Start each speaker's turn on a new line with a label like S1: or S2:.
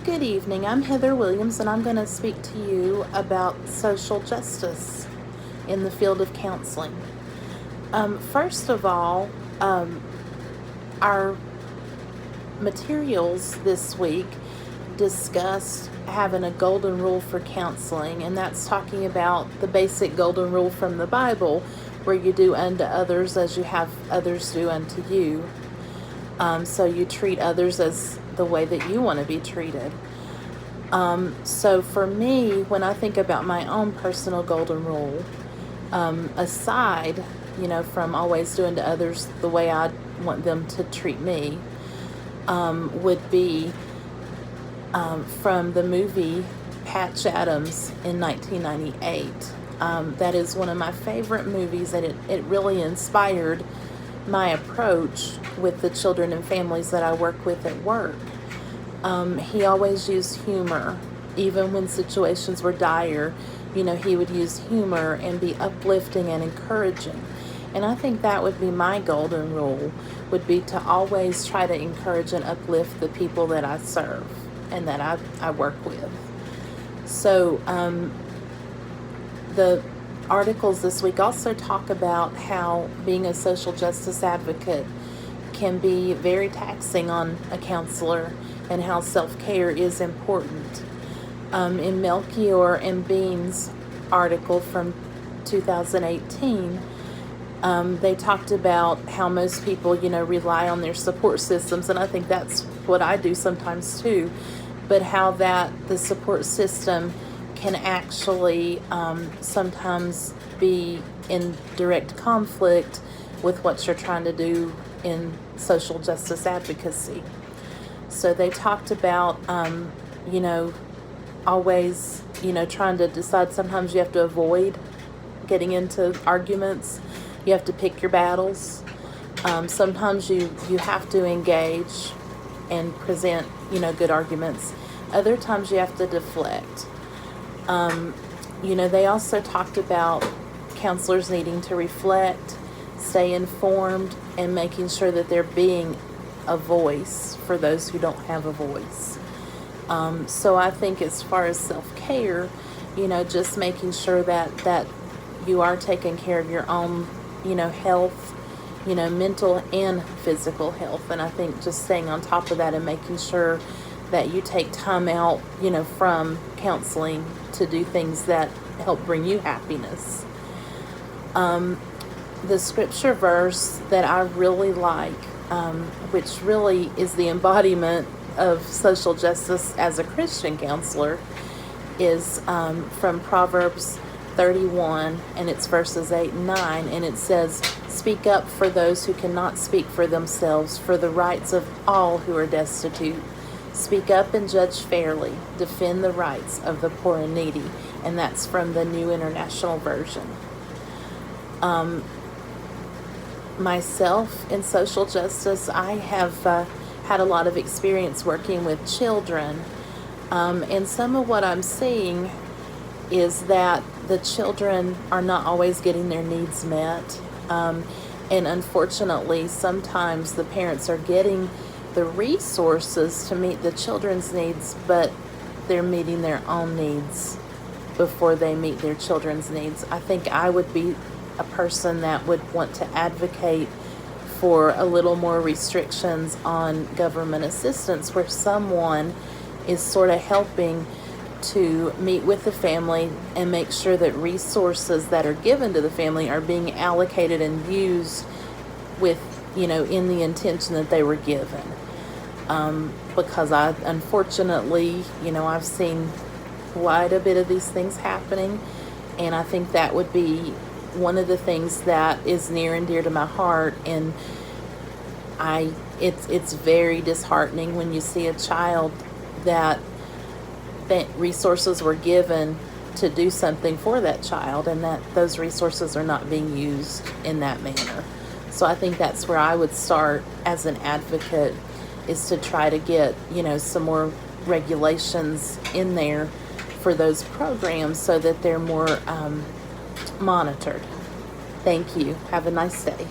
S1: Good evening. I'm Heather Williams, and I'm going to speak to you about social justice in the field of counseling. First of all, our materials this week discussed having a golden rule for counseling, and that's talking about the basic golden rule from the Bible, where you do unto others as you have others do unto you. So you treat others as the way that you want to be treated. So for me, when I think about my own personal golden rule, aside, from always doing to others the way I want them to treat me, would be from the movie Patch Adams in 1998. That is one of my favorite movies, and it really inspired my approach with the children and families that I work with at work. He always used humor, even when situations were dire. He would use humor and be uplifting and encouraging. And I think that would be my golden rule, would be to always try to encourage and uplift the people that I serve and that I work with. So the articles this week also talk about how being a social justice advocate can be very taxing on a counselor and how self-care is important. In Melchior and Bean's article from 2018, they talked about how most people, rely on their support systems, and I think that's what I do sometimes too, but how that the support system can actually sometimes be in direct conflict with what you're trying to do in social justice advocacy. So they talked about, always, trying to decide. Sometimes you have to avoid getting into arguments. You have to pick your battles. Sometimes you have to engage and present, good arguments. Other times you have to deflect. They also talked about counselors needing to reflect, stay informed, and making sure that they're being a voice for those who don't have a voice. So I think as far as self-care, just making sure that you are taking care of your own, health, mental and physical health. And I think just staying on top of that and making sure that you take time out, from counseling to do things that help bring you happiness. The scripture verse that I really like, which really is the embodiment of social justice as a Christian counselor, is from Proverbs 31, and it's verses 8 and 9, and it says, "Speak up for those who cannot speak for themselves, for the rights of all who are destitute. Speak up and judge fairly. Defend the rights of the poor and needy." And that's from the New International Version. Myself in social justice, I have had a lot of experience working with children. And some of what I'm seeing is that the children are not always getting their needs met. And unfortunately, sometimes the parents are getting the resources to meet the children's needs, but they're meeting their own needs before they meet their children's needs. I think I would be a person that would want to advocate for a little more restrictions on government assistance, where someone is sort of helping to meet with the family and make sure that resources that are given to the family are being allocated and used with, in the intention that they were given. Because unfortunately, I've seen quite a bit of these things happening, and I think that would be one of the things that is near and dear to my heart. And it's very disheartening when you see a child that resources were given to do something for that child, and that those resources are not being used in that manner. So I think that's where I would start as an advocate, is to try to get, some more regulations in there for those programs so that they're more monitored. Thank you. Have a nice day.